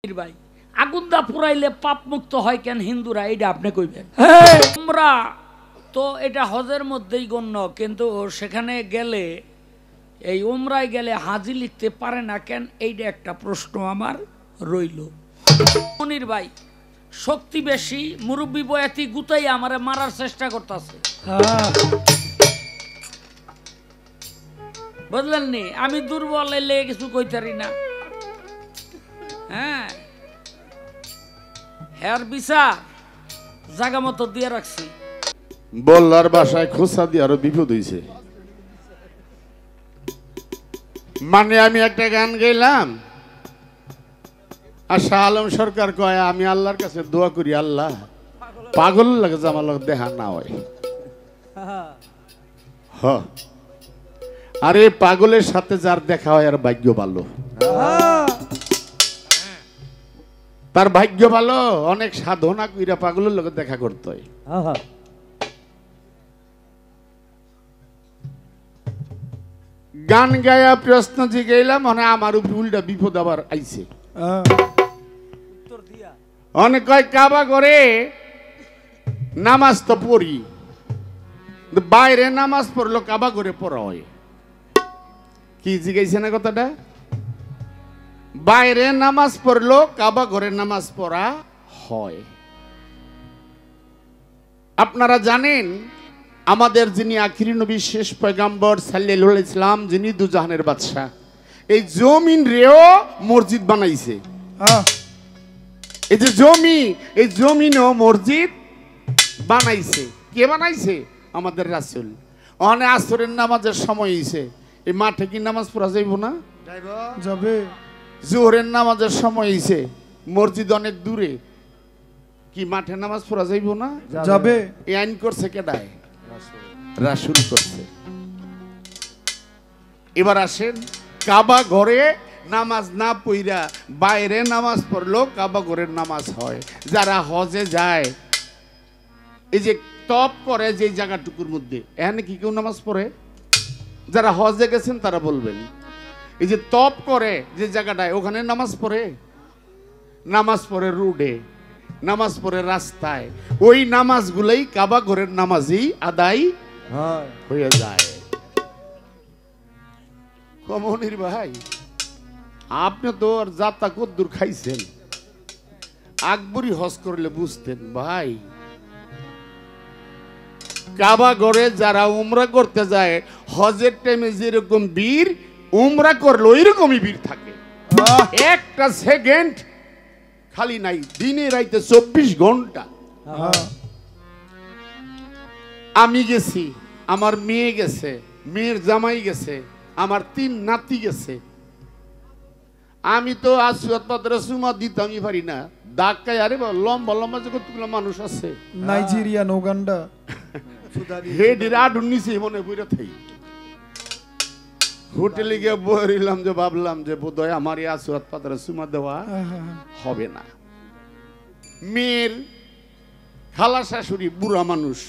ভাই আগুনদা পুরাইলে পাপ মুক্ত হয় কেন হিন্দুরা এটা আপনি কইবেন? তোমরা তো এটা হজের মধ্যেই গণ্য, কিন্তু সেখানে গেলে এই উমরায় গেলে হাজি লিখতে পারে না কেন, এইটা একটা প্রশ্ন আমার রইল। মনির ভাই শক্তি বেশি, মুরব্বী বয়াতি গুতাই আমারে মারার চেষ্টা করতেছে, বুঝলেন নি? আমি দুর্বল এলে কিছু কইতারি না। হ্যাঁ, হেয়ার বিচার জায়গা মতো দিয়ে রাখছি। বল্লার বাসায় খোসা দিয়ে আরো বিপদ হইছে। মানে আমি একটা গান গাইলাম আর শাহ আলম সরকার কয় আমি আল্লাহর কাছে দোয়া করি, আল্লাহ পাগল লাগে যে আমার লোক দেখা না হয়। আরে পাগলের সাথে যার দেখা হয় আর ভাগ্য ভালো, তার ভাগ্য ভালো। অনেক সাধনা কইরা পাগলের লোক দেখা করতে হয়। গান গায়া প্রশ্ন জিগাইলাম, মানে আমার উপর উল্টা বিপদ আবার আইছে। অনেক কয় কাবা করে নামাজ তো পড়ি, বাইরে নামাজ পড়লো কাবা করে পড়া হয়। কি জিগাইছে না কথাটা? বাইরে নামাজ পড়লো কাবা করে নামাজ পড়া হয়। আপনারা জানেন আমাদের যিনি আখিরি নবী শেষ পয়গাম্বর সাল্লাল্লাহু আলাইহি সাল্লাম, যিনি দুজাহানের বাদশা, এই জমিন রেও মসজিদ বানাইছে। এই যে জমি, এই জমিনও মসজিদ বানাইছে। কে বানাইছে? আমাদের রাসূল। ওখানে আসরের নামাজের সময় হইছে, এই মাঠে কি নামাজ পড়া যাইব না? যাবে। জোহরের নামাজের সময় হইছে, মসজিদ অনেক দূরে, কি মাঠে নামাজ পড়া যাইব না? যাবে। এই আইন করছে কেডায়? রাসূল করছে। এবার আসেন, কাবা ঘরে নামাজ না পইরা বাইরে নামাজ পড়লো কাবা ঘরের নামাজ হয়। যারা হজে যায়, এই যে তপ করে যে জায়গাটুকুর মধ্যে, এখানে কি কেউ নামাজ পড়ে? যারা হজে গেছেন তারা বলবেন। এই যে তপ করে যে জায়গাটায়, ওখানে নামাজ পড়ে? নামাজ পড়ে রোডে, নামাজ পড়ে রাস্তায়। ওই নামাজগুলোই কাবা ঘরের নামাজই আদায় হয়ে যায়। কমনির ভাই, আপনি তো আর যাত্রা কদ্দুর খাইছেন, আকবরী হজ করলে বুঝতেন ভাই। কাবা ঘরে যারা উমরা করতে যায়, হজের টাইমে যেরকম বীর, উমরা করলে ওই রকমই বীর থাকে। একটা সেকেন্ড খালি নাই, দিনে রাইতে 24 ঘন্টা। আমি গেছি, আমার মেয়ে গেছে, মেয়ের জামাই গেছে, আমার 3 নাতি গেছে। আমি তো আসুয়াত পাত্রে সুমা দিতামই পারি না, ধাক্কায়। আরে লম্বা লম্বা যে কতগুলো মানুষ আছে, নাইজেরিয়ান, উগান্ডা, হেডের আডুর নিচে মনে পড়ে থাই। হোটেলে গিয়ে বলিলাম যে, ভাবলাম যে বোধহয় আমার এই আসুয়াত পাত্রে সুমা দেওয়া হবে না। মেয়ের খালা শাশুড়ি বুড়া মানুষ,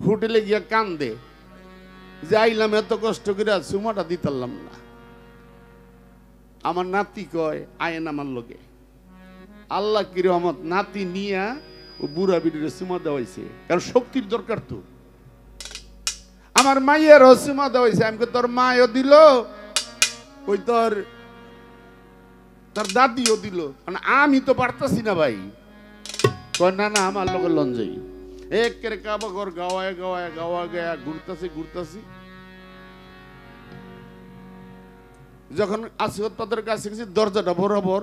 হোটেলে গিয়া কান্দে যে আইলাম এত কষ্ট করে, সুমাটা দিতারলাম না। আমার নাতি কয় আয়েন আমার লগে। আল্লাহ কি রহমত, নাতি নিয়া ও বুড়া বিড়িরে সুমা দেওয়াইছে, কারণ শক্তির দরকার তো। আমার মায়ের সুমা দেওয়াইছে। আমি তোর মায়ও দিল, ওই তোর দাদিও দিল, মানে আমি তো পারতাছি না ভাই। কয় না না, আমার লোকের লঞ্জাই একের কাবা ঘর গাওয়ায় গাওয়ায় গাওয়া গায়া ঘুরতাছি। যখন আসিফত পাতের কাছে গেছি, দরজাটা বরাবর,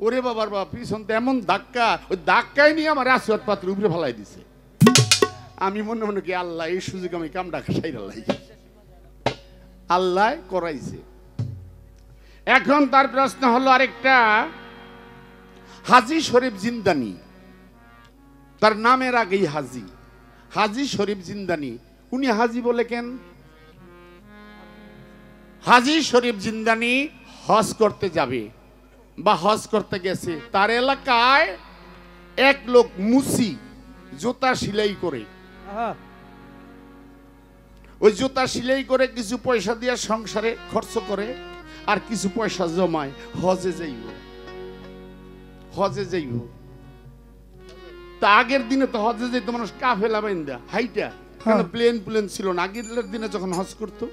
ওরে বাবার বাবা, পিছন এমন ধাক্কা, ওই ধাক্কায় নিয়ে আমার আসিফত পাত্রের উপরে ফেলাই দিছে। আমি মনে মনে কি, আল্লাহ এই সুযোগ আমি কামটা খাইরালাই, আল্লাহ করাইছে। এখন তার প্রশ্ন হলো আরেকটা, হাজী শরীফ জিন্দানি, তার নামের আগেই হাজী, হাজী শরীফ জিন্দানি। উনি হাজী বলে কেন? হাজী শরীফ জিন্দানি হজ করতে যাবে বা হজ করতে গেছে, তার এলাকায় এক লোক মুসি জুতা সেলাই করে, ওই জুতা সেলাই করে কিছু পয়সা দিয়ে সংসারে খরচ করে, আর কিছু পয়সা জমায় হজে যাইব। হজে যাইব। তা আগের দিনে তো হজে যাইতো মানুষ কাফেলা বাইন্দা হাইটা, কেন প্লেন ছিল না। আগের দিনে যখন হজ করতো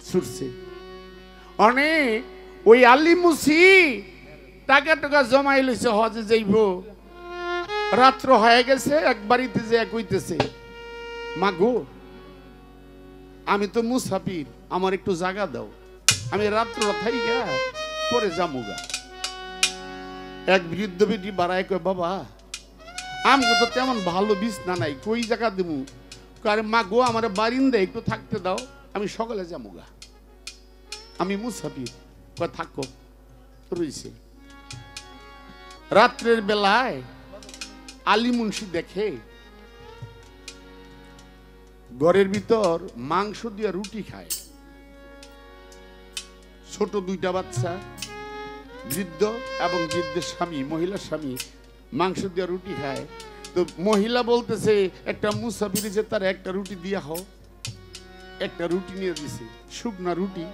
ছুটছে অনেক, ওই আলী মুসি টাকা টাকা জমাই লইছে হজে যাইব। রাত্র হয়ে গেছে, এক বাড়িতে যে কইতেছে, মা গো আমি তো মুসাফির, আমার একটু জায়গা দাও, আমি রাত্র থাইগা পরে যামুগা। এক বৃদ্ধ বেটি বাড়ায় কয়, বাবা আমাকে তো তেমন ভালো বিছনা নাই, কই জায়গা দেবো? আরে মা গো আমার বারিন্দা একটু থাকতে দাও, আমি সকালে যামুগা, আমি মুসাফির। কয় থাকো রইছে। রাত্রের বেলায় আলী মুন্সি দেখে ঘরের ভিতর মাংস দিয়ে রুটি খায়, ছোট দুইটা বাচ্চা, বৃদ্ধ এবং বৃদ্ধের স্বামী, মহিলার স্বামী মাংস দিয়ে রুটি খায়। তো মহিলা বলতেছে একটা মুসাফির যে তার একটা রুটি দিয়া হোক, একটা রুটি নিয়ে দিছে, শুকনা রুটি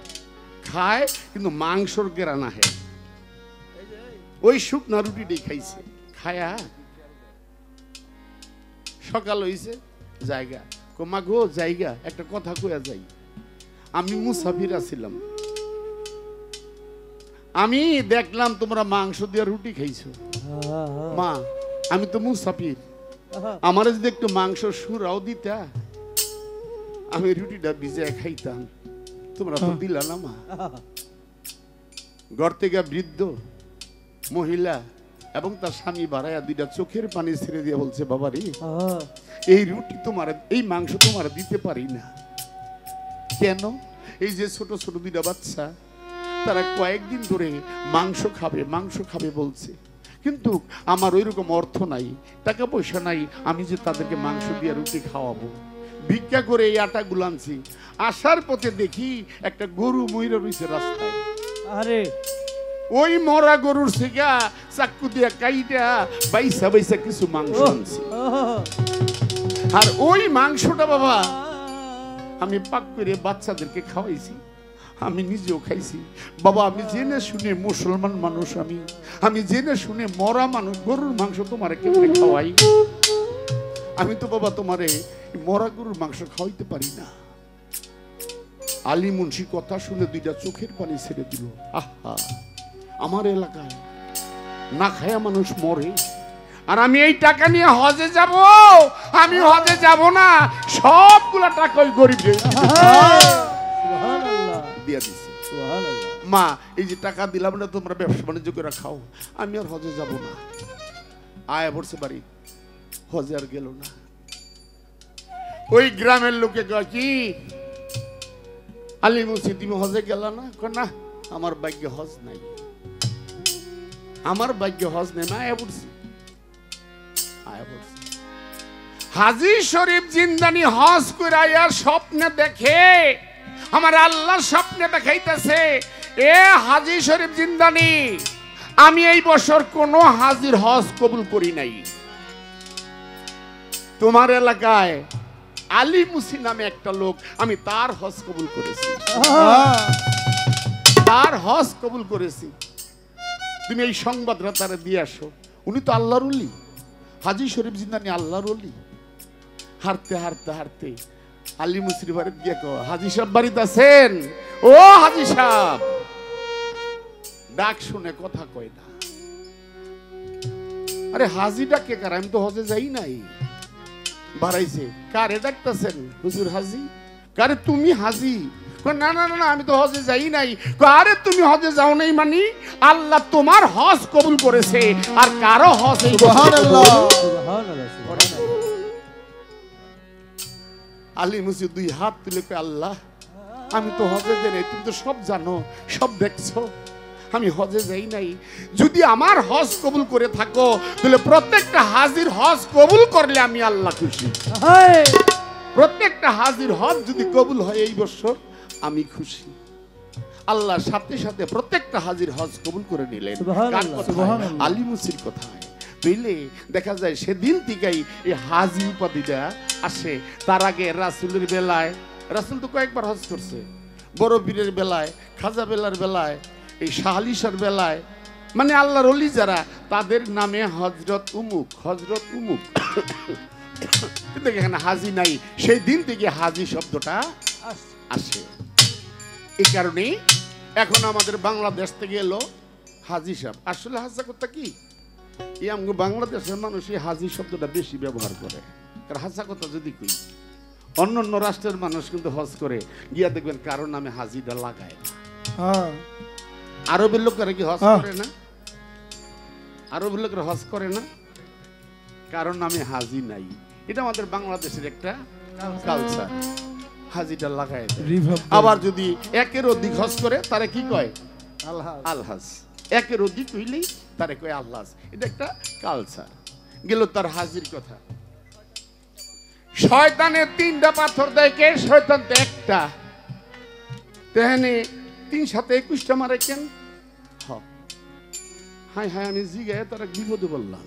খায় কিন্তু মাংসর গেরা না হয়, ওই শুকনা রুটিটাই খাইছে। খায়া সকাল হইছে, জায়গা মা গো জায়গা একটা কথা কয়া যাই, আমি মুসাফির আছিলাম, আমি দেখলাম তোমরা মাংস দিয়ে রুটি খাইছো, মা আমি তো মুসাফির, আমার যদি একটু মাংস সুরাও দিতা আমি রুটিটা ভিজায় খাইতাম, তোমরা তো দিলা না মা। ঘর থেকে বৃদ্ধ মহিলা এবং তার স্বামী বাড়াইয়া দুইটা চোখের পানি ছেড়ে দিয়ে বলছে, বাবা রে এই রুটি তোমার, এই মাংস তোমার দিতে পারি না। কেন? এই যে ছোট ছোট দুইটা বাচ্চা তারা কয়েকদিন ধরে মাংস খাবে বলছে, কিন্তু আমার ওইরকম অর্থ নাই, টাকা পয়সা নাই, আমি যে তাদেরকে মাংস দিয়ে রুটি খাওয়াবো। ভিক্ষা করে এই আটা গুলানছি, আসার পথে দেখি একটা গরু মইরা রইছে রাস্তায়। আরে ওই মরা গরুর থেকে চাকু দিয়া কাইটা বাইসা বাইসা কিছু মাংস আনছি, আর ওই মাংসটা বাবা আমি পাক করে বাচ্চাদেরকে খাওয়াইছি, আমি নিজেও খাইছি। বাবা আমি জেনে শুনে মুসলমান মানুষ, আমি জেনে শুনে মরা মানুষ গরুর মাংস তোমারে কেমনে খাওয়াই? আমি তো বাবা তোমারে মরা গরুর মাংস খাওয়াইতে পারি না। আলী মুন্সি কথা শুনে দুইটা চোখের পানি ছেড়ে দিল। আহা, আমার এলাকায় না খায়া মানুষ মরে, আর আমি এই টাকা নিয়ে হজে যাব? আমি হজে যাব না, সবগুলা টাকা ওই গরিব দিয়া দিছে। মা এই যে টাকা দিলাম না, তোমরা ব্যবসা বাণিজ্য করে খাও, আমি আর হজে যাব না। আয়া পড়ছে বাড়ি, হজে আর গেল না। ওই গ্রামের লোকে কয়, কি আলী মুন্সি তুমি হজে গেল না? না আমার ভাগ্যে হজ নাই, আমার ভাগ্যে হজ নেই। আয়া পড়ছি, হাজী শরীফ জিন্দানি হজ করে আয়ার স্বপ্নে দেখে, আমার আল্লাহ স্বপ্নে দেখাইতেছে, এ হাজী শরীফ জিন্দানি আমি এই বছর কোন হাজির হজ কবুল করি নাই, তোমার এলাকায় আলী মুসি নামে একটা লোক, আমি তার হজ কবুল করেছি, তার হজ কবুল করেছি, তুমি এই সংবাদটা তারা দিয়ে আসো। উনি তো আল্লাহর ওলি, হাজী শরীফ জিন্দানি আল্লাহর ওলি। হারতে হারতে হারতে আলী মুসির বাড়িতে গিয়ে কো, হাজী সাহেব বাড়িতে আছেন? ও হাজী সাহেব, ডাক শুনে কথা কয় না। আরে হাজী ডাকে কার? আমি তো হজে যাই নাই। বাড়াইছে, কারে ডাকতেছেন? হুজুর হাজী। কারে তুমি হাজী? না না না আমি তো হজে যাই নাই। আরে তুমি হজে যাও নাই মানে আল্লাহ তোমার হজ কবুল করেছে, আর কারো হজ এই আলী মুসি দুই হাত তুলে কয়, আল্লাহ আমি তো হজে যাই নাই, তুমি তো সব জানো, সব দেখছো, আমি হজে যাই নাই। যদি আমার হজ কবুল করে থাকো তাহলে প্রত্যেকটা হাজির হজ কবুল করলে আমি আল্লাহ খুশি। প্রত্যেকটা হাজির হজ যদি কবুল হয় এই বছর আমি খুশি। আল্লাহ সাথে সাথে প্রত্যেকটা হাজির হজ কবুল করে নিলেন। আলী মুসির কথায় বুঝলে দেখা যায় সেদিন থেকেই এই হাজি উপাধিটা আসে। তার আগে রাসূলের বেলায়, রাসূল তো কয়েকবার হজ করছে, বড় পীরের বেলায়, খাজা বেলার বেলায়, এই শাহ আলী শাহর বেলায়, মানে আল্লাহর ওলি যারা তাদের নামে হজরত উমুক কিন্তু এখানে হাজি নাই, সেই দিন থেকে হাজি শব্দটা আসে। এই কারণে এখন আমাদের বাংলাদেশ থেকে এলো হাজি সাহেব। আসলে হাজা কথা কি, এই আমগো বাংলাদেশের মানুষ এই হাজি শব্দটা বেশি ব্যবহার করে। কারণ হাজা কথা যদি কই, অন্য অন্য রাষ্ট্রের মানুষ কিন্তু হজ করে গিয়া দেখবেন কারো নামে হাজিটা লাগায় না। আরবের লোকেরা কি হজ করে না? আরবের লোকেরা হজ করে না, কারণ নামে হাজি নাই। এটা আমাদের বাংলাদেশের একটা কালচার, হাজিটা লাগায় দেয়। আবার যদি একের অধিক হজ করে তারা কি কয়? আলহাজ। একের অধিক হইলেই তারা কয় আলহাজ। এটা একটা কালচার। গেল তার হাজির কথা। শয়তানের 3টা পাথর দেয় কে? শয়তান তো একটা। তেহানে 3 সাথে 21টা মারে কেন? হাই হাই আমি জিগায় তারা বিপদে বললাম।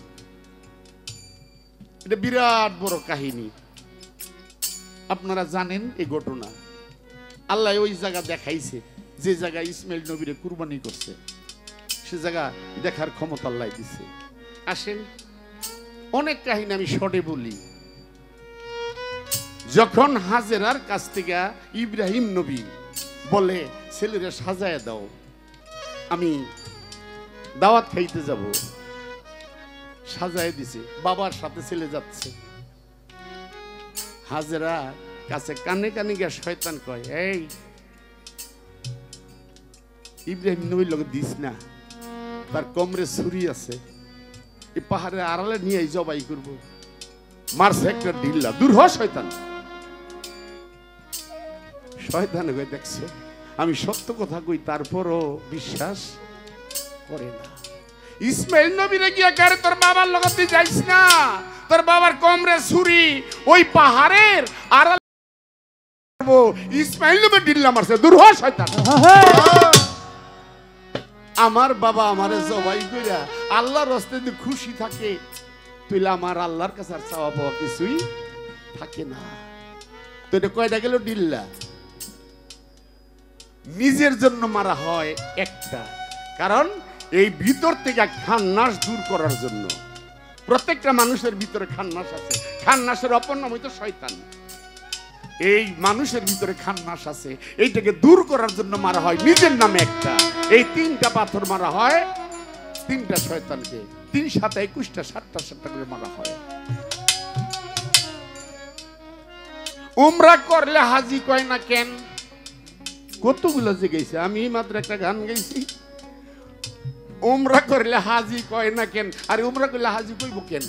এটা বিরাট বড় কাহিনী। আপনারা জানেন এই ঘটনা। আল্লাহ ওই জায়গা দেখাইছে যে জায়গায় ইসমাইল নবীরে কুরবানি করছে, সে জায়গা দেখার ক্ষমতা আল্লাহ দিছে। আসেন, অনেক কাহিনী আমি শর্টে বলি। যখন হাজেরার কাছ থেকে ইব্রাহিম নবী বলে ছেলেরে সাজায় দাও, আমি দাওয়াত খাইতে যাব, সাজায় দিছে, বাবার সাথে ছেলে যাচ্ছে। হাজেরা কাছে কানে কানে গিয়ে শয়তান কয়, এই ইব্রাহিম নবীর লোক দিস না, তার কোমরে ছুরি আছে, এই পাহাড়ের আড়ালে নিয়ে জবাই করব। মারছে একটা ঢিল্লা, দূর হ শয়তান। শয়তান কই, দেখছো আমি সত্য কথা কই তারপরও বিশ্বাস করে না। ইসমাইল নবীরে গিয়া কারে তোর বাবার লগত তুই যাইস না, তোর বাবার কোমরে ছুরি, ওই পাহাড়ের আড়াল ইসমাইল নবী ঢিল্লা মারছে, দূর হ শয়তান। আমার বাবা আমারে জবাই কইরা আল্লাহর রাস্তায় যদি খুশি থাকে, তুইলে আমার আল্লাহর কাছে আর চাওয়া পাওয়া কিছুই থাকে না। তো এটা কয়টা গেল ঢিল্লা? নিজের জন্য মারা হয় একটা, কারণ এই ভিতর থেকে খান্নাস দূর করার জন্য। প্রত্যেকটা মানুষের ভিতরে খান্নাস আছে, খান্নাসের অপর নাম হইতো শয়তান। এই মানুষের ভিতরে খান্নাস আছে, এইটাকে দূর করার জন্য মারা হয় নিজের নামে একটা। এই 3টা পাথর মারা হয় 3টা শয়তানকে, 3 7 21টা 7টা করে মারা হয়। উমরা করলে হাজি কয় না কেন? কতগুলো যে গেছে, আমি মাত্র একটা গান গাইছি। উমরা করলে হাজি কয় না কেন? আর উমরা করলে হাজি কইব কেন?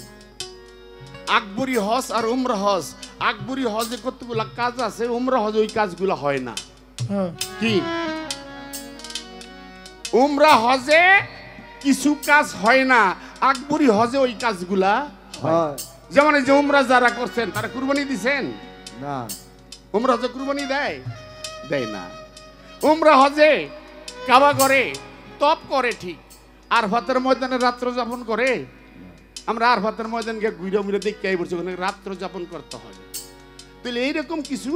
আকবরী হজ আর উমরা হজ, আকবরী হজে কতগুলা কাজ আছে, উমরা হজে ওই কাজগুলো হয় না। কি উমরা হজে কিছু কাজ হয় না, আকবরী হজে ওই কাজগুলা হয়। যেমন এই যে উমরা যারা করছেন তারা কুরবানি দিছেন না? উমরা হজে কুরবানি দেয় না। উমরা হজে কাবা করে, তপ করে, ঠিক। আরফাতের ময়দানে রাত্র যাপন করে। আমরা আরফাতের ময়দান গিয়ে ঘুরে ঘুরে দেখতে বলছি, ওখানে রাত্র যাপন করতে হয়। তাহলে এইরকম কিছু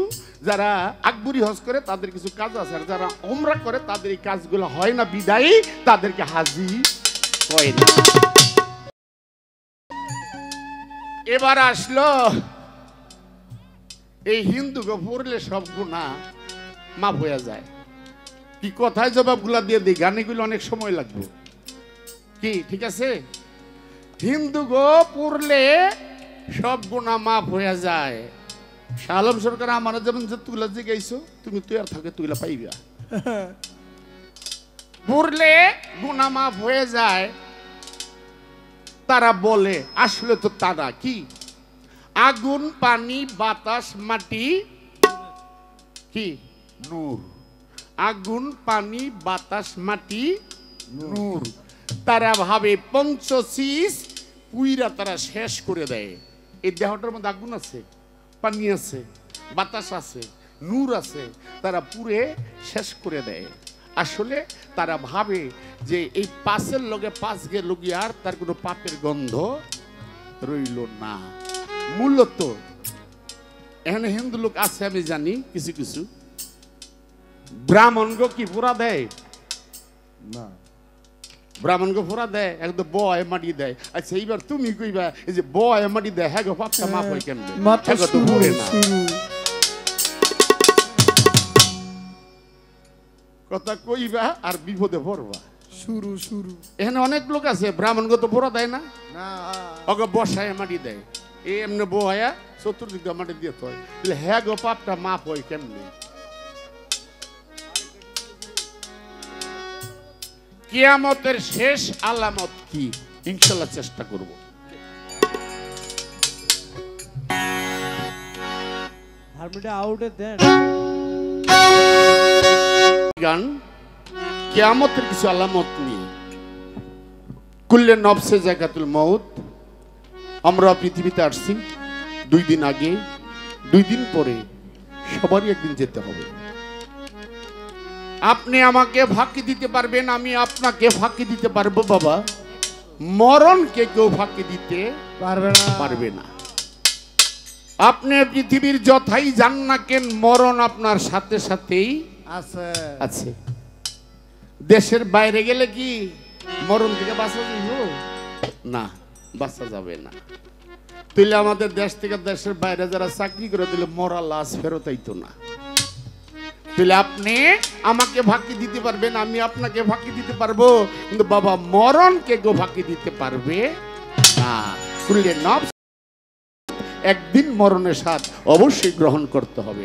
যারা আকবরী হজ করে তাদের কিছু কাজ আছে, আর যারা উমরা করে তাদের এই কাজগুলো হয় না, বিদায়ী তাদেরকে হাজি হয় না। এবার আসলো এই হিন্দুকে পড়লে সব গুনাহ মাফ হয়ে যায়। কি কথায় জবাবগুলা দিয়ে দিই, গানেগুলো অনেক সময় লাগবে। কি ঠিক আছে? হিন্দু গো পড়লে সব গুনাহ মাফ হয়ে যায়। শালম সরকার আমার যেমন যে তুলা যে গাইছো, তুমি তুই আর থাকে তুইলা পাইবা। পড়লে গুনাহ মাফ হয়ে যায়। তারা বলে, আসলে তো তারা কি আগুন, পানি, বাতাস, মাটি, কি নূর। আগুন, পানি, বাতাস, মাটি, নূর। তারা ভাবে পঞ্চশীষ পুইরা তারা শেষ করে দেয়। এই দেহটার মধ্যে আগুন আছে, পানি আছে, বাতাস আছে, নূর আছে, তারা পুরে শেষ করে দেয়। আসলে তারা ভাবে যে এই পাশের লগে পাশ গেল গিয়ে আর তার কোনো পাপের গন্ধ রইল না। মূলত এখানে হিন্দু লোক আছে আমি জানি, কিছু কিছু ব্রাহ্মণ গো কি পুরা দেয় না, ব্রাহ্মণকে ফোড়া দেয় একদম বয় মাটি দেয়। আচ্ছা এইবার তুমি কইবা এই যে বয় মাটি দেয় হ্যাঁ গো পাপটা মাপ হয় কেমনে? মাত্র হ্যাঁ গো তো শুরু পড়ে না। শুরু কথা কইবা আর বিপদে পড়বা। শুরু শুরু এখানে অনেক লোক আছে ব্রাহ্মণকে তো ফোড়া দেয় না, না ওকে বসায় মাটি দেয় এই এমনি বয়া চতুর্দিক দিয়ে মাটি দিয়ে হয় হ্যাঁ গো পাপটা মাপ হয় কেমনে? কিয়ামতের শেষ আলামত কি ইনশাআল্লাহ চেষ্টা করব। গান কিয়ামতের কিছু আলামত নিয়ে কুল্লে নফসে জায়গাতুল মউত। আমরা পৃথিবীতে আসছি 2 দিন আগে, 2 দিন পরে সবারই একদিন যেতে হবে। আপনি আমাকে ফাঁকি দিতে পারবেন, আমি আপনাকে ফাঁকি দিতে পারবো বাবা, মরণকে কেউ ফাঁকি দিতে পারবে না। আপনি পৃথিবীর যথাই যান না কেন মরণ আপনার সাথে সাথেই আছে। দেশের বাইরে গেলে কি মরণ থেকে বাঁচা যাইব না? বাঁচা যাবে না। তাহলে আমাদের দেশ থেকে দেশের বাইরে যারা চাকরি করে দিলে মরা লাশ ফেরত আইতো না। তাহলে আপনি আমাকে ফাঁকি দিতে পারবেন, আমি আপনাকে ফাঁকি দিতে পারবো, কিন্তু বাবা মরণকে কেউ ফাঁকি দিতে পারবে না। কুল্লে নফস, একদিন মরণের স্বাদ অবশ্যই গ্রহণ করতে হবে।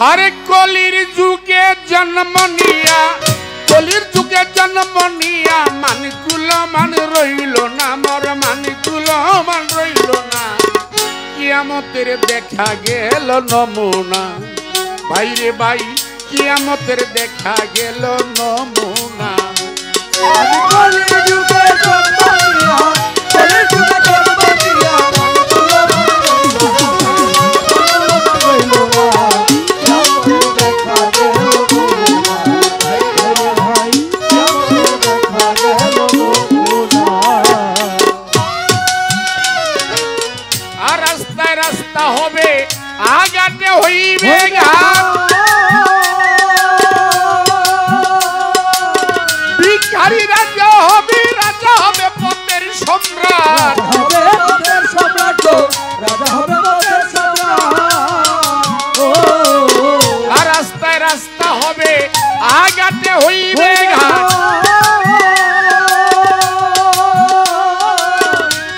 আরে কলির যুগে জন্ম নিয়া, কলির যুগে জন্ম নিয়া মানকুল মান রইল না, মর মানকুল মান রইল না। কিয়ামতের দেখা গেল নমুনা, ভাইরে ভাই কিয়ামতের দেখা গেল নমুনা। কলির যুগে জন্ম নিয়া, কলির যুগে জন্ম নিয়া হবে আগাতে হইবে ভিখারি রাজা হবে, রাজা হবে পথের সম্রাট, আর রাস্তায় রাস্তা হবে আগাতে হইবে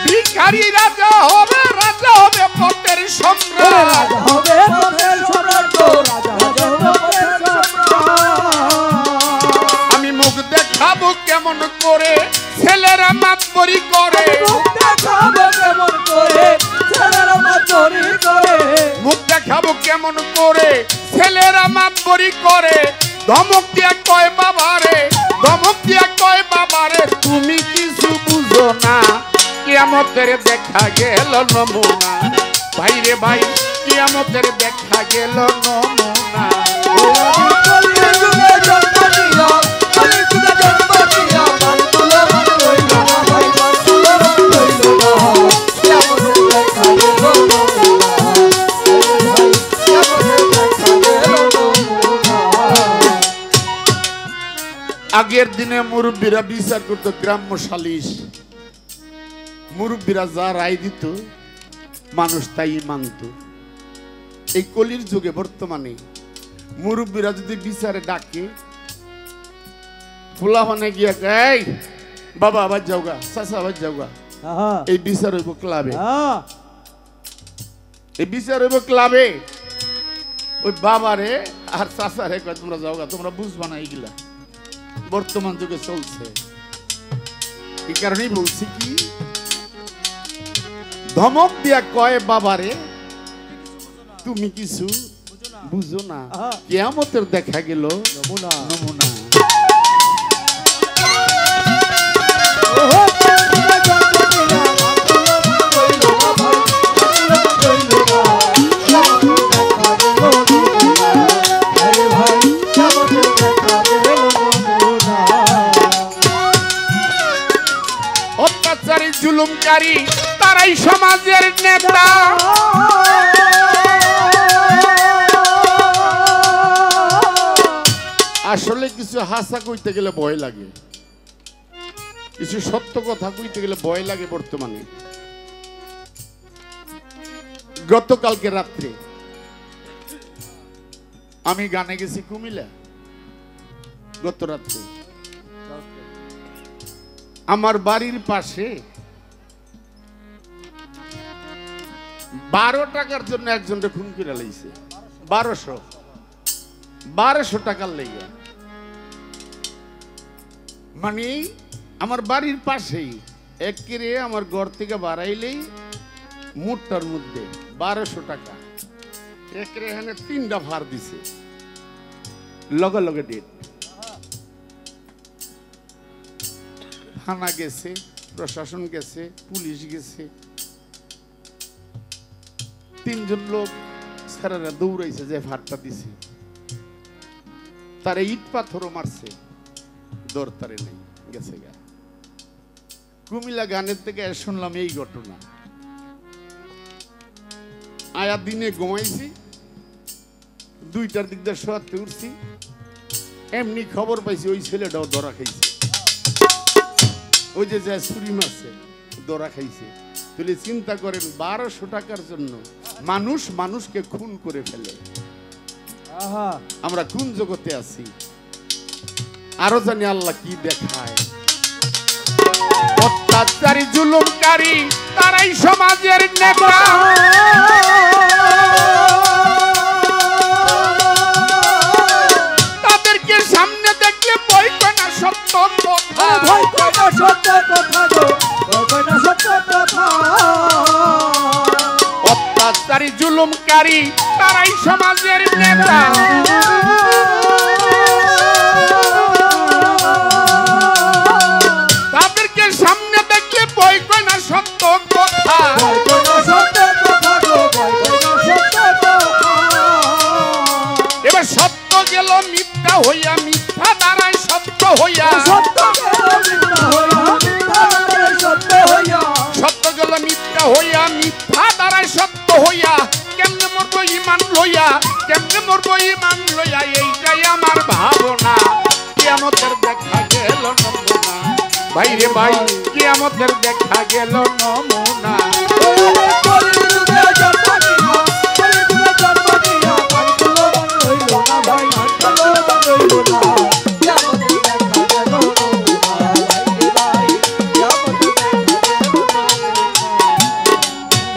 ভিখারি রাজা হবে, রাজা হবে পথের সম্রাট, আমি মুখ দেখাবো কেমন করে ছেলেরা মাতবরি করে, মুখ দেখাবো কেমন করে ছেলেরা ধমক দিয়া কয় বাবারে, ধমক দিয়া কয় বাবারে তুমি কিছু বুঝো না। কিয়ামতের দেখা গেল নমুনা, ভাইরে ভাই কিয়ামতের দেখা গেল নমুনা। আগের দিনে মুরব্বীরা বিচার করতো গ্রাম্য সালিশ, মুরব্বীরা যা রায় দিত মানুষ তাই মানত। এই কলির যুগে বর্তমানে মুরব্বীরা যদি বিচারে ডাকে, ফুলাফানে গিয়া এই বাবা আবার যাওগা, চাচা আবার যাওগা, এই বিচার হইব ক্লাবে, এই বিচার হইব ক্লাবে। ওই বাবারে আর চাচারে কয় তোমরা যাওগা, তোমরা বুঝবা না এইগুলা বর্তমান যুগে চলছে। এই কারণেই বলছি কি ধমক দিয়া কয় বাবারে তুমি কিছু বুঝো না। কিয়ামতের দেখা গেল নমুনা। অত্যাচারী জুলুমকারী তারাই সমাজের নেতা আসলে কিছু হাসা কইতে গেলে ভয় লাগে, কিছু সত্য কথা কইতে গেলে ভয় লাগে। বর্তমানে গতকালকে রাত্রে আমি গানে গেছি কুমিল্লা। গত রাত্রে আমার বাড়ির পাশে 12 টাকার জন্য একজনকে খুন করে লাইছে। 1200 টাকার লেগে। মানে আমার বাড়ির পাশেই একেরে আমার ঘর থেকে বাড়াইলেই মুঠটার মধ্যে 1200 টাকা। একেরে এখানে 3টা ভার দিছে, লগে লগে ডেট। থানা গেছে, প্রশাসন গেছে, পুলিশ গেছে, 3জন লোক সারারা দৌড়াইছে যে ভারটা দিছে। তারে ইট পাথরও মারছে, দরতারে নেই, গেছে গা। কুমিল্লা গানের থেকে শুনলাম এই ঘটনা। আয়া দিনে ঘুমাইছি, 2টার দিক দিয়ে শোয়াতে উঠছি, এমনি খবর পাইছি ওই ছেলেটাও ধরা খাইছে। ওই যে ছুরি মারছে ধরা খাইছে। তাহলে চিন্তা করেন 1200 টাকার জন্য মানুষ মানুষকে খুন করে ফেলে। আমরা কোন জগতে আছি? আরো জানি আল্লাহ কি দেখায়। অত্যাচারী জুলুমকারী তারাই সমাজের নেতা। তাদেরকে সামনে দেখলে ভয় করে না সত্য কথা, ভয় করে না সত্য কথা গো, ভয় করে না সত্য কথা। অত্যাচারী জুলুমকারী তারাই সমাজের নেতা। তাদেরকে সামনে দেখলে ভয় করে না সত্য কথা, ভয় করে না সত্য কথা গো, ভয় করে না সত্য কথা। এবার সত্য গেল মিথ্যা হইয়া, মিথ্যা দাঁড়ায় সত্য হইয়া, সত্য গেল মিথ্যা হইয়া, মিথ্যা দাঁড়ায় সত্য হইয়া, সত্য গেল মিথ্যা হইয়া, মিথ্যা দাঁড়ায় সত্য হইয়া। কেমনে মরবো ঈমান লইয়া, কেমনে মরবো ঈমান লইয়া, এইটাই আমার ভাবনা। কিয়ামতের দেখা গেল নমুনা, ভাই রে ভাই কিয়ামতের দেখা গেল নমুনা।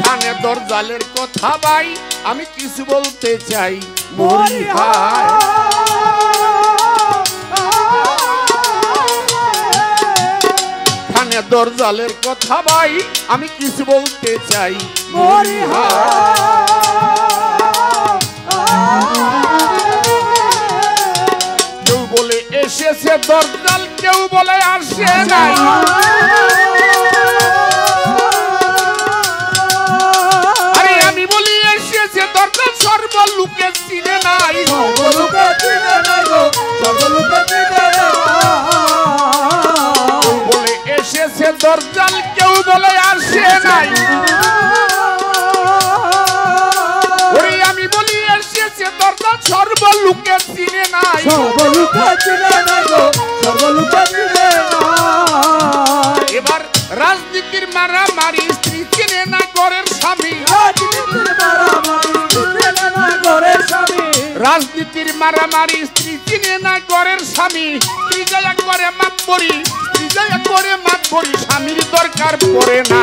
কানে দরজালের কথা ভাই আমি কিছু বলতে চাই, মরি ভাই। কানে দরজালের কথা ভাই আমি কিছু বলতে চাই, মরি ভাই। কেউ বলে এসেছে দরজাল, কেউ বলে আসে নাই। আরে আমি বলি এসেছে দরজাল, সর্বলোকে চিনে নাই, সর্বলোকে চিনে নাই গো, সর্বলোকে চিনে নাই। কেউ বলে এসেছে দরজাল, কেউ বলে আসে নাই। ওরে আমি বলি এসেছে দরজাল, সর্বলোকে চিনে নাই, সর্বলোকে চিনে নাই গো, সর্বলোকে চিনে নাই। এবার রাজনীতির মারামারি স্ত্রী চিনে না ঘরের স্বামী, রাজনীতির মারামারি চিনে না ঘরের স্বামী, রাজনীতির মারামারি স্ত্রী চিনে না ঘরের স্বামী। স্ত্রী যায় করে মাতবরি, স্ত্রী যায় করে মাতবরি, স্বামীর দরকার পড়ে না।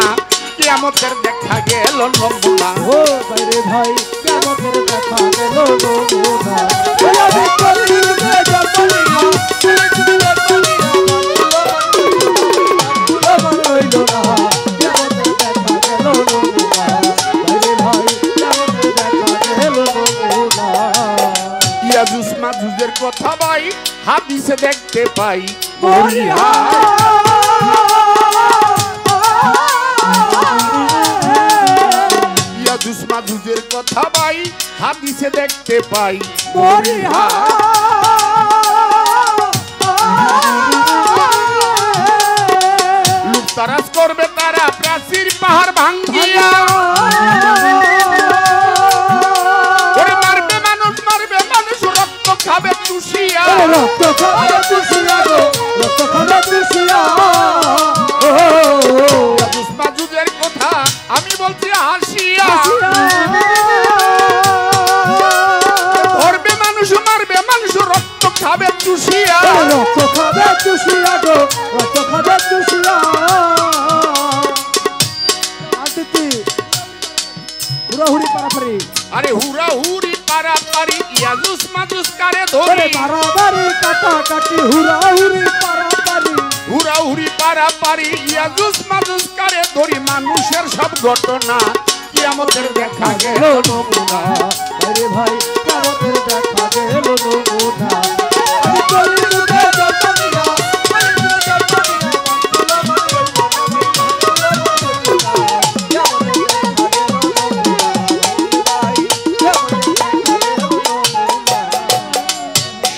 কিয়ামতের দেখা গেল নমুনা, ও ভাই রে ভাই কিয়ামতের দেখা গেল নমুনা। ইয়াজুজ মাজুজের কথা ভাই হাদিসে দেখতে পাই, মরি ভাই। ইয়াজুজ মাজুজের কথা ভাই হাদিসে দেখতে পাই, মরি ভাই। লুটতারাজ করবে তারা প্রাচীর পাহাড় ভাঙ্গিয়া ওরে মারবে মানুষ রক্ত খাবে চুষিয়া রক্ত খাবে চুষিয়া গো রক্ত খাবে চুষিয়া মাজুদের কথা আমি বলছি হাসিয়া ধরবে মানুষ মারবে মানুষ রক্ত খাবে চুষিয়া রক্ত খাবে চুষিয়া গো রক্ত খাবে চুষিয়া আদিতি হুড়াহুড়ি পারাপারি আরে হুড়াহুড়ি পারাপারি ইয়াজুস মাজুস কারে ধরে মারামারি কাটাকাটি হুড়াহুড়ি পারাপারি হুড়াহুড়ি পারাপারি ইয়াজুস মাজুস কারে ধরি মানুষের সব ঘটনা কিয়ামতের দেখা গেল নমুনা আরে ভাই কামতের দেখা গেল নমুনা আমি চলি দুধে জন্মিয়া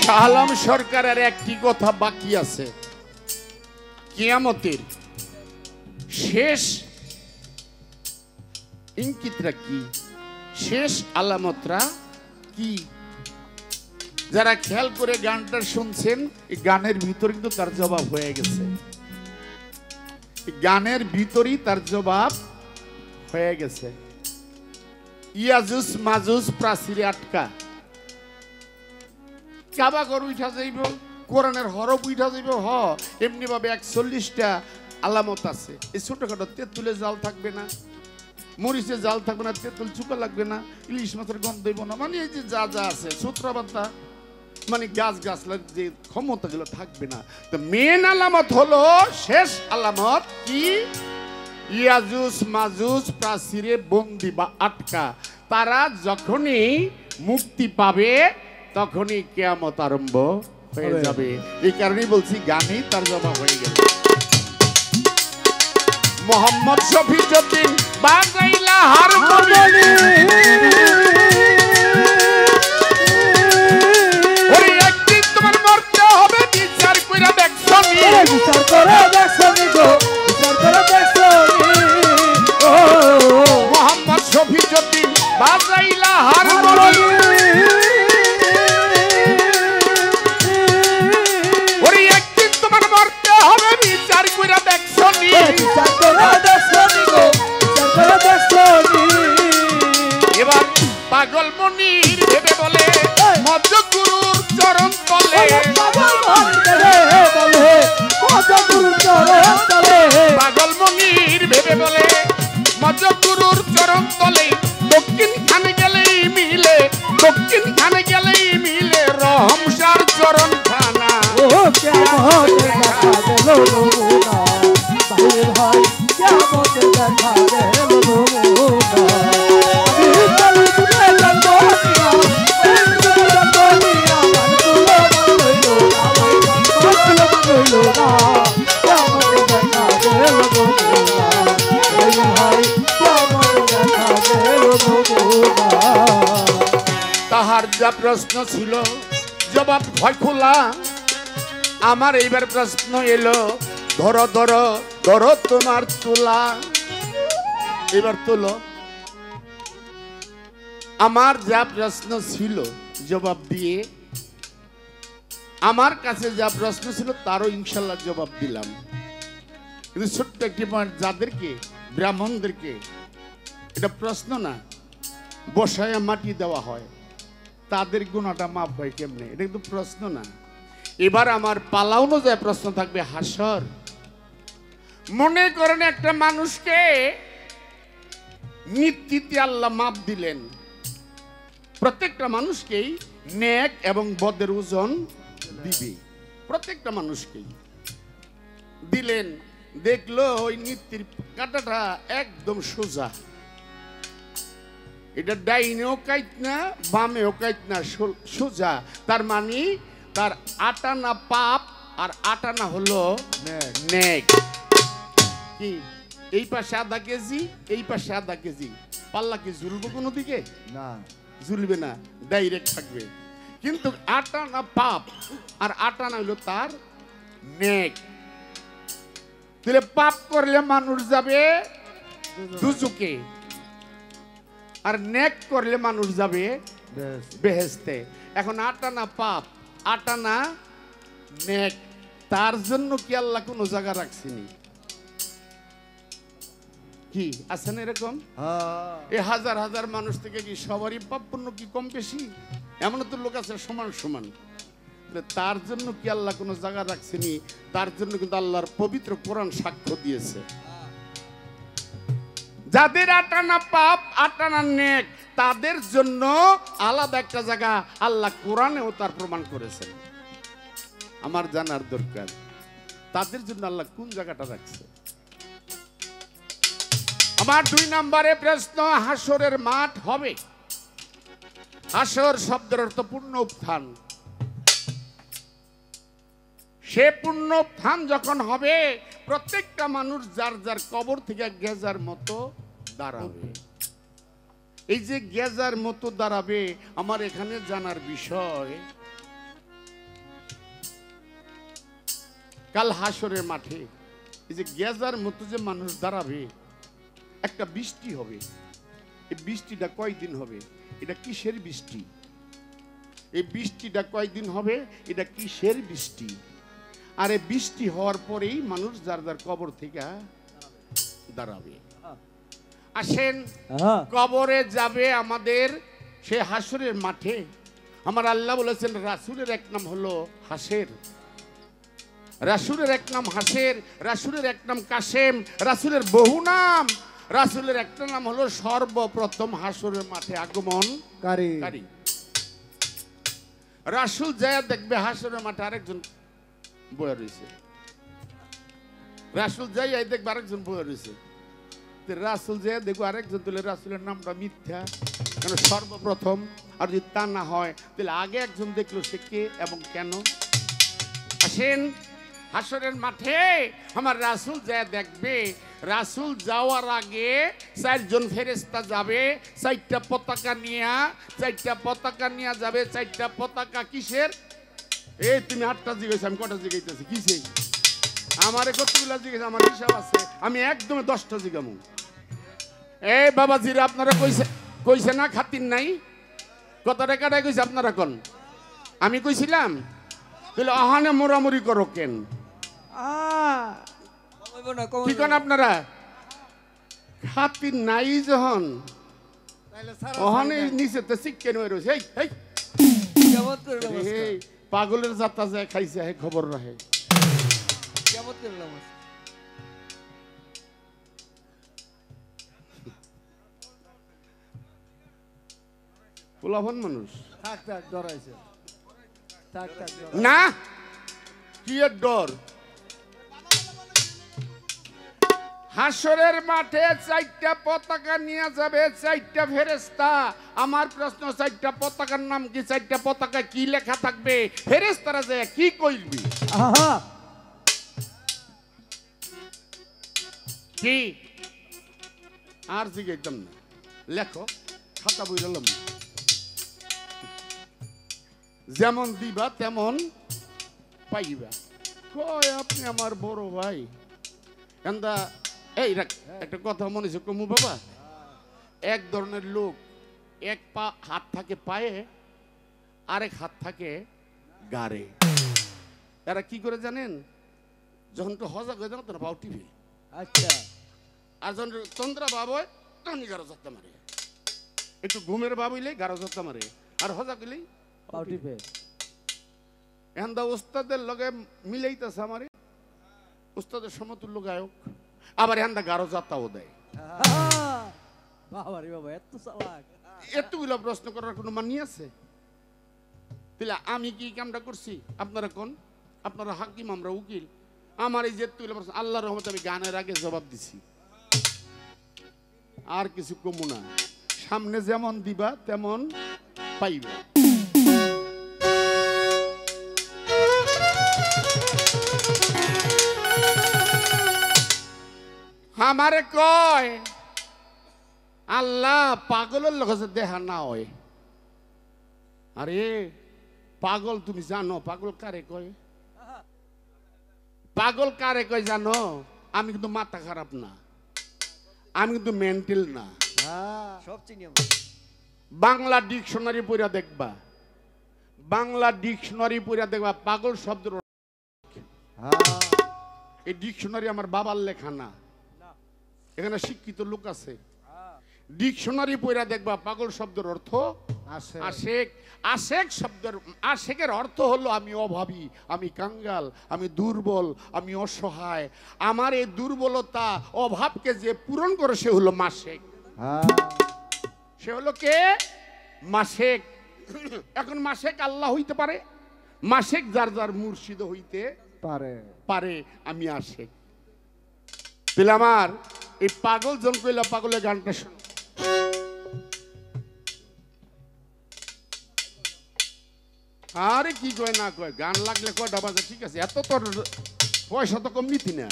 শাহ আলম সরকারের একটি কথা বাকি আছে কিয়ামতের শেষ ইঙ্কিতরা কি শেষ আলামতরা কি যারা খেয়াল করে গানটা শুনছেন এই গানের ভিতরে কিন্তু তার জবাব হয়ে গেছে এই গানের ভিতরেই তার জবাব হয়ে গেছে ইয়াজুস মাজুস প্রাচীরে আটকা কাবা ঘর উঠা যাইব কোরআনের হরফ উঠা যাইব এমনি ভাবে 41টা আলামত আছে এই ছোটখাটো তেঁতুলে জাল থাকবে না মরিচে জাল থাকবে না তেঁতুল চুপা লাগবে না ইলিশ মাছের গন্ধ হইব না মানে এই যে যা যা আছে সূত্রবার্তা মানে গাছ গাছলার যে ক্ষমতাগুলো থাকবে না তো মেন আলামত হলো শেষ আলামত কি ইয়াজুস মাজুস প্রাচীরে বন্দি বা আটকা তারা যখনই মুক্তি পাবে তখনই কিয়ামত আরম্ভ হয়ে যাবে এই কারণেই বলছি গানেই তার জবাব হয়ে গেল মোহাম্মদ শফিউদ্দিন বাজাইলা হারমোনি ওই একদিন তোমার মরতে হবে বিচার কইরা দেখছনি বিচার করে দেখছনি গো বিচার করে দেখছনি মোহাম্মদ শফিউদ্দিন বাজাইলা হারমোনি এবার পাগল মনির ভেবে বলে মধ্যগুরুর চরণ তলে পাগল মনির ভেবে বলে মধ্যগুরুর চরণ তলে দক্ষিণ খানে গেলেই মিলে রহমসার চরণ খানা তাহার যা প্রশ্ন ছিল জবাব ভয় খোলা আমার এইবার প্রশ্ন এলো ধরো ধরো ধরো তোমার তুলা এবার তোলো আমার যা প্রশ্ন ছিল জবাব দিয়ে আমার কাছে যা প্রশ্ন ছিল তারও ইনশাল্লাহ জবাব দিলাম কিন্তু ছোট্ট একটি পয়েন্ট যাদেরকে ব্রাহ্মণদেরকে এটা প্রশ্ন না বসায়া মাটি দেওয়া হয় তাদের গুণাটা মাপ হয় কেমনে এটা কিন্তু প্রশ্ন না এবার আমার পালাউনো যায় প্রশ্ন থাকবে হাসর মনে করেন একটা মানুষকে নিত্যিতে আল্লাহ মাপ দিলেন প্রত্যেকটা মানুষকেই নেক এবং বদের ওজন দিবে প্রত্যেকটা মানুষকেই দিলেন দেখলো ওই নিত্যির কাঁটাটা একদম সোজা এটা ডাইনেও কাইত না বামেও কাইত না সোজা তার মানে তার 8 আনা পাপ আর 8 আনা হলো নেক কি এই পাশে আধা কেজি এই পাশে আধা কেজি পাল্লা কি ঝুলবো কোনো দিকে না ঝুলবে না ডাইরেক্ট থাকবে কিন্তু 8 আনা পাপ আর 8 আনা হলো তার নেক তাহলে পাপ করলে মানুষ যাবে দুজকে, আর নেক করলে মানুষ যাবে বেশ বেহেশতে। এখন 8 আনা পাপ 8 আনা নেক, তার জন্য কি আল্লাহ কোনো জায়গা রাখছেনি? কি আছেন এরকম? হ্যাঁ এই হাজার হাজার মানুষ থেকে কি সবারই পাপ পুণ্য কি কম বেশি? এমন তো লোক আছে সমান সমান। তার জন্য কি আল্লাহ কোনো জায়গা রাখছেনি? তার জন্য কিন্তু আল্লাহর পবিত্র কোরআন সাক্ষ্য দিয়েছে, যাদের 8 আনা পাপ 8 আনা নেক তাদের জন্য আলাদা একটা জায়গা আল্লাহ কোরআনেও তার প্রমাণ করেছেন। আমার জানার দরকার তাদের জন্য আল্লাহ কোন জায়গাটা রাখছে। আমার 2 নম্বরে প্রশ্ন, হাসরের মাঠ হবে। হাসর শব্দের অর্থ পূর্ণ উত্থান। সে পূর্ণ উত্থান যখন হবে প্রত্যেকটা মানুষ যার যার কবর থেকে গেজার মতো দাঁড়াবে। এই যে গেজার মতো দাঁড়াবে, আমার এখানে জানার বিষয়, কাল হাসরের মাঠে এই যে গেজার মতো যে মানুষ দাঁড়াবে, একটা বৃষ্টি হবে। এই বৃষ্টিটা কয়দিন হবে? এটা কিসের বৃষ্টি? এই বৃষ্টিটা কয়দিন হবে? এটা কিসের বৃষ্টি? আর এই বৃষ্টি হওয়ার পরেই মানুষ যার যার কবর থেকে দাঁড়াবে। আসেন, কবরে যাবে আমাদের সে হাসরের মাঠে। আমার আল্লাহ বলেছেন রাসূলের এক নাম হলো হাসের, রাসূলের এক নাম হাসের, রাসূলের এক নাম কাসেম, রাসূলের বহু নাম। রাসূলের একটা নাম হলো সর্বপ্রথম হাসরের মাঠে আগমনকারী। রাসূল যায় দেখবে হাসরের মাঠে আরেকজন বয়ে রয়েছে। রাসূল যাই দেখবে আরেকজন বয়ে রয়েছে। রাসূল যায় দেখো আরেকজন, তুলে রাসূলের নামটা মিথ্যা, কেন সর্বপ্রথম। আর যদি তা না হয় তাহলে আগে একজন দেখলো, সে কে এবং কেন? আসেন, হাসরের মাঠে আমার রাসূল যায় দেখবে। রাসূল যাওয়ার আগে 4 জন ফেরেশতা যাবে, 4টা পতাকা নিয়ে যাবে। 4টা পতাকা কিসের? এই তুমি 8টা জিজ্ঞেস, আমি কটা জিজ্ঞাইতেছি? কিসে? আমারে কতগুলা জিজ্ঞেস, আমার হিসাব আছে, আমি একদম 10টা জিজ্ঞামু। এই বাবাজিরা আপনারা কইছে না খাতির নাই? কত টাকাটাই কইছে আপনারা কোন? আমি কইছিলাম? তাহলে আহানে মোরামুরি করো কেন? কি কোন আপনারা? খাতির নাই যখন ওখানে নিচে তো শিক্ষেন হয়ে রয়েছে। পাগলের যাত্রা যায় খাইছে, হে খবর রাখে। পোলাভন মানুষ না, কি এর ডর? হাসরের মাঠে 4টা পতাকা নিয়ে যাবে, 4টা ফেরেশতা। আমার প্রশ্ন, 4টা পতাকার নাম কি? 4টা পতাকা কি লেখা থাকবে? ফেরেশতারা যে কি কইবি? কি আর জিজ্ঞাসা না, লেখো, খাতা বই রলাম, যেমন দিবা তেমন পাইবা। কয় আপনি আমার বড় ভাই। এই একটা কথা মনে হচ্ছে কমু বাবা, এক ধরনের লোক, এক হাত থাকে পায়ে, আরেক হাত থাকে গাড়ে। এরা কি করে জানেন? যখন তো হজা করে জানো তো পাও টিভি, আচ্ছা, আর যখন চন্দ্রা ভাব হয় তখন 11 যাত্রা মারে, একটু ঘুমের ভাব হইলে 11 যাত্রা মারে, আর হজা করলেই পাও টিভি। এখন ওস্তাদের লগে মিলাইতেছে আমারে, ওস্তাদের সমতুল্য গায়ক, আবার এখন 11 যাত্রাও দেয়। এতগুলো প্রশ্ন করার কোনো মানি আছে? তাহলে আমি কি কামটা করছি? আপনারা কোন? আপনারা হাকিম, আমরা উকিল। আমার এই যে আল্লাহর রহমতে আমি গানের আগে জবাব দিছি, আর কিছু কমু না। সামনে যেমন দিবা তেমন পাইবা। আমারে কয় আল্লাহ পাগলের লোক দেখা না হয়। আরে পাগল তুমি জানো পাগল কারে কয়? পাগল কারে কয় জানো? আমি কিন্তু মাথা খারাপ না, আমি কিন্তু মেন্টাল না। সব চিনি বাংলা ডিকশনারি পড়া দেখবা, বাংলা ডিকশনারি পড়া দেখবা পাগল শব্দের এই ডিকশনারি আমার বাবার লেখা না, এখানে শিক্ষিত লোক আছে। ডিকশনারি পড়া দেখবা পাগল শব্দের অর্থ আশেক। আশেক শব্দের আশেকের অর্থ হলো আমি অভাবী, আমি কাঙ্গাল, আমি দুর্বল, আমি অসহায়। আমার এই দুর্বলতা অভাবকে যে পূরণ করে সে হলো মাসেক। সে হলো কে? মাসেক। এখন মাসেক আল্লাহ হইতে পারে, মাসেক যার যার মুর্শিদ হইতে পারে। আমি আশেক। তাহলে আমার এই পাগল জন কইলা পাগলের গানটা শোনো। আরে কি কয় না কয়, গান লাগলে কয়টা বাজে ঠিক আছে, এত তোর পয়সা তো কম নিতি না।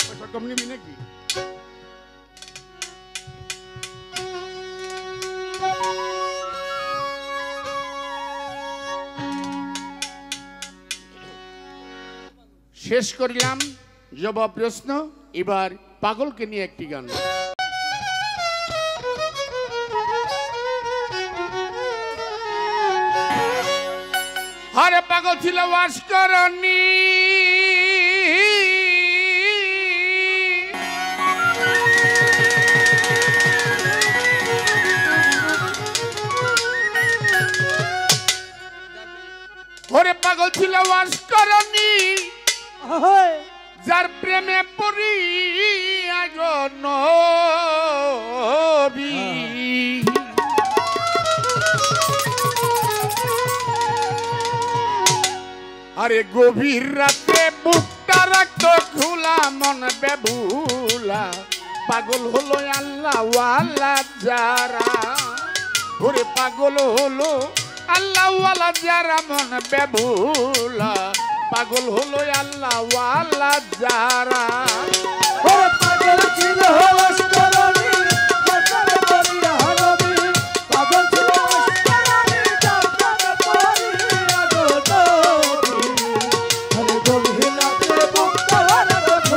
পয়সা কম নিবি নাকি? শেষ করিলাম জবাব প্রশ্ন, এবার পাগলকে নিয়ে একটি গান। আরে পাগল ছিল ওয়াসকরণী, ওরে পাগল ছিল ওয়াসকরণী, যার প্রেমে পড়িয়া গো নবী। আরে গভীর রাতে বুকটা রাখতো খোলা, মন বেবুলা। পাগল হলো আল্লাহ ওয়ালা যারা, ওরে পাগল হলো আল্লাহ ওয়ালা যারা, মন বেবুলা। পাগল হলো আল্লাহ ওয়ালা যারা। পাগল ছিল ওয়াসকরণী, যার প্রেমে পড়িয়া নবী। পাগল ছিল ওয়াসকরণী, যার প্রেমে পড়িয়া গো নবী। আরে গভীর রাতে বুকটা রাখতো খোলা,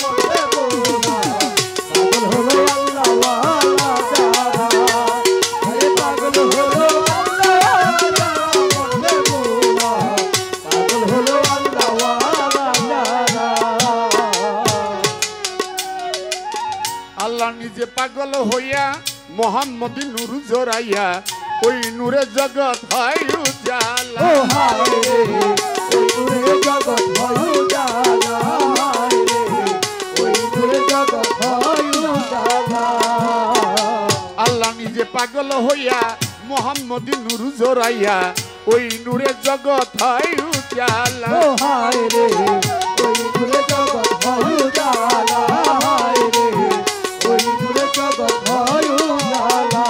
মন বেবুলা। পাগল হলো আল্লাহ ওয়ালা যারা, আরে পাগল হলো আল্লাহ ওয়ালা যারা, মন বেবুলা। পাগল হলো আল্লাহ ওয়ালা যারা। আল্লাহ নিজে পাগল হইয়া মোহাম্মদ নূর জড়াইয়া, ওই নূরে জগৎ হয় উজালা। ও হায় রে, ওই নূরে জগৎ হয় উজালা। হায় রে, ওই নূরে জগৎ হয় উজালা। আল্লাহ নিজে পাগল হইয়া মোহাম্মদ নূর জড়াইয়া, ওই নূরে জগৎ হয় উজালা। ও হায় রে, ওই নূরে জগৎ হয় উজালা। হায় রে, ওই নূরে জগৎ হয় উজালা।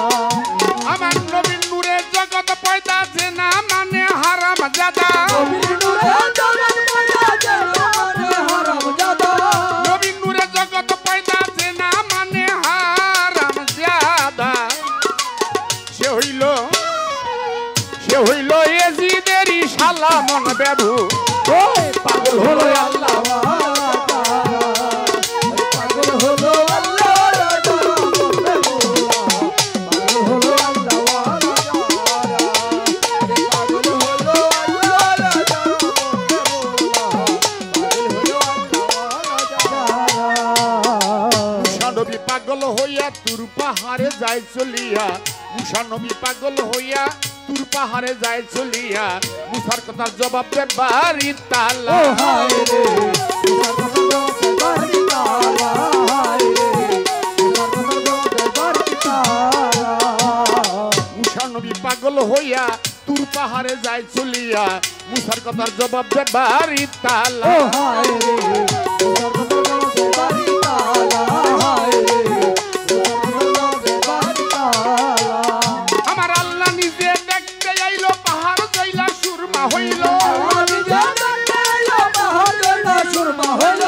আমার নবীর নূরে জগৎ পয়দা যে না মানে হারাম জাদা। নবীর নূরে জগৎ পয়দা যে না মানে হারাম জাদা। নবীর নূরে জগৎ পয়দা যে না মানে হারাম জাদা। সে হইল এজিদেরই শালা, মন বেবু। ওই পাগল হলো আল্লাহ ওয়ালা যারা, ওই পাগল হলো আল্লাহ ওয়ালা যারা, মন বেবুলা। পাগল হলো আল্লাহ ওয়ালা যারা, ওই পাগল হলো আল্লাহ ওয়ালা যারা, মন বেবুলা। পাগল হলো আল্লাহ ওয়ালা যারা। মুসা নবী পাগল হইয়া তুর পাহাড়ে যায় চলিয়া, মুসা নবী পাগল হইয়া তুর পাহাড়ে যায় চলিয়া। মুসার কথার জবাব দে বাড়ি তালা। ও হায় রে, মুসার কথা জবাবে বাড়ি তালা। হায় রে, মুসার কথা জবাবে বাড়ি তালা। মুসা নবী পাগল হইয়া তুর পাহাড়ে যায় চলিয়া, মুসার কথার জবাব দে বাড়ি তালা। ও হায় রে, মুসার কথা জবাবে বাড়ি তালা। হায় রে, মুসার কথা জবাবে বাড়ি তালা। আমার আল্লাহ নিজে দেখতে আইলো, পাহাড় যাইলা সুরমা হইল। আল্লাহ নিজে দেখতে আইলো, পাহাড় যাইলা সুরমা হইল।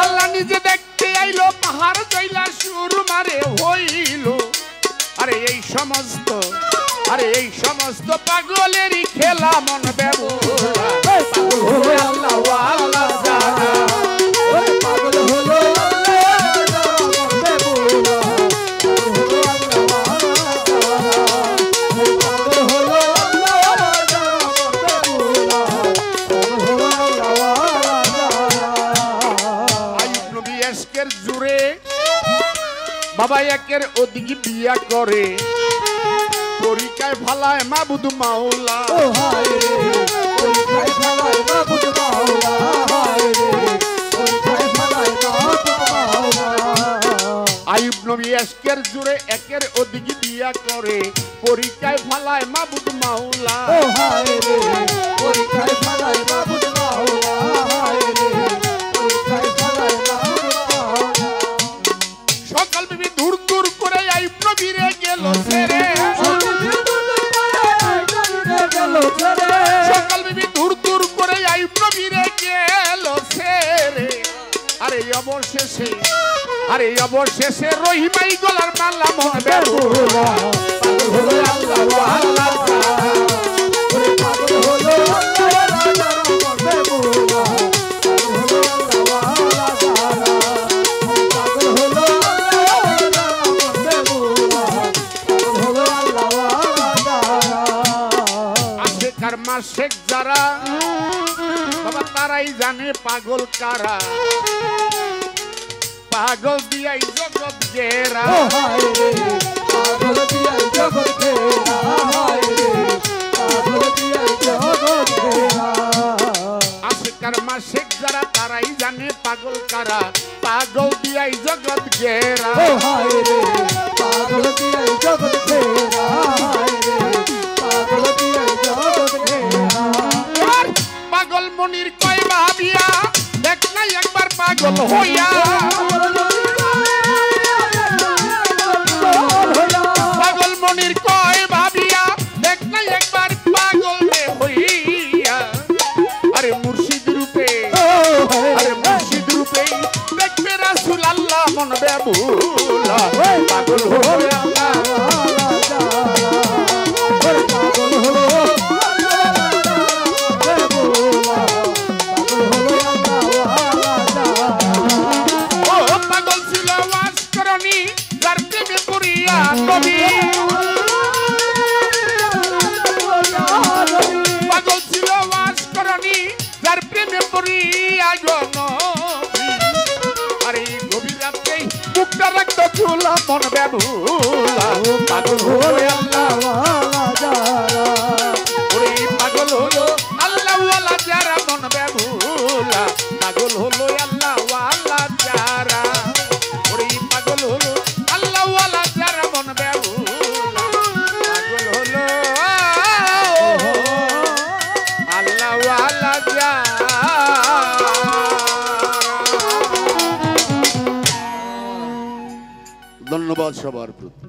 আল্লাহ নিজে দেখতে আইলো, পাহাড় যাইলা সুরমারে হইল। আরে এই সমস্ত পাগলেরই খেলা, মন বেবুলা। পাগল হলো আল্লাহ ওয়ালা যারা। বাবা একের ওদিকে বিয়া করে পরীক্ষায় ফালায় মাবুদ মাওলা ও হায় রে পরীক্ষায় ফেলায় মাবুদ মাওলা হায় রে পরীক্ষায় ফেলায় মাবুদ মাওলা আইয়ুব নবী এশকের জুড়ে একের ওদিকে বিয়া করে পরীক্ষায় ফালায় মাবুদ মাওলা ও হায় রে পরীক্ষায় ফেলায় মাবুদ মাওলা হায় রে পরীক্ষায় ফেলায় মাবুদ মাওলা সকাল বিবি দূর দূর করে আইয়ুব নবীরে গেল ছেড়ে সকাল বিবি দূর দূর করে আইয়ুব নবীরে গেল ছেড়ে আরে অবশেষে রহিমাই গলার মালা মন বেহুলা হলো আল্লাহ আল্লাহ ওরে পাগল হলো আল্লাহ মরবে বুলা হলো আল্লাহ আল্লাহ পাগল হলো আল্লাহ মরবে বুলা হলো আল্লাহ আল্লাহ আশেকার মাশেক যারা বাবা তারাই জানে পাগল কারা পাগল দিয়াই জগৎ গেরা ও হায় রে পাগল দিয়া জগৎ ঘেরা হায় রে পাগল দিয়া জগৎ ঘেরা আশেকার মাশেক যারা তারাই জানে পাগল কারা পাগল দিয়াই জগৎ গেরা ও হায় রে পাগল দিয়া জগৎ ঘেরা হায় রে পাগল দিয়া জগৎ ঘেরা আর পাগল মনির কয় ভাবিয়া দেখ না একবার পাগল হইয়া পাগল মনির কয় ভাবিয়া দেখ না একবার পাগল রে হইয়া আরে মুর্শিদ রূপে আরে মুর্শিদ রূপে দেখবে রাসূল আল্লাহ মন বেবুলা পাগল হয়ে আল্লাহ ও পাগল ছিল ওয়াজ করনি যার প্রেমে পড়িয়া নবী পাগল ছিল ওয়াজ করনি যার প্রেমে পড়িয়া নবী আরে গভীর রাতে মুখটা রাখতো চুলা মন বেবুলা পাগল হয়ে আল্লাহ ওরে পাগল হলো আল্লাহ ওয়ালা যারা মন বেবুলা পাগল হলো আল্লাহ ওয়ালা যারা ওরে পাগল হলো আল্লাহ ওয়ালা যারা মন বেবুলা পাগল হলো আল্লাহ ওয়ালা যারা ধন্যবাদ সবার প্রতি।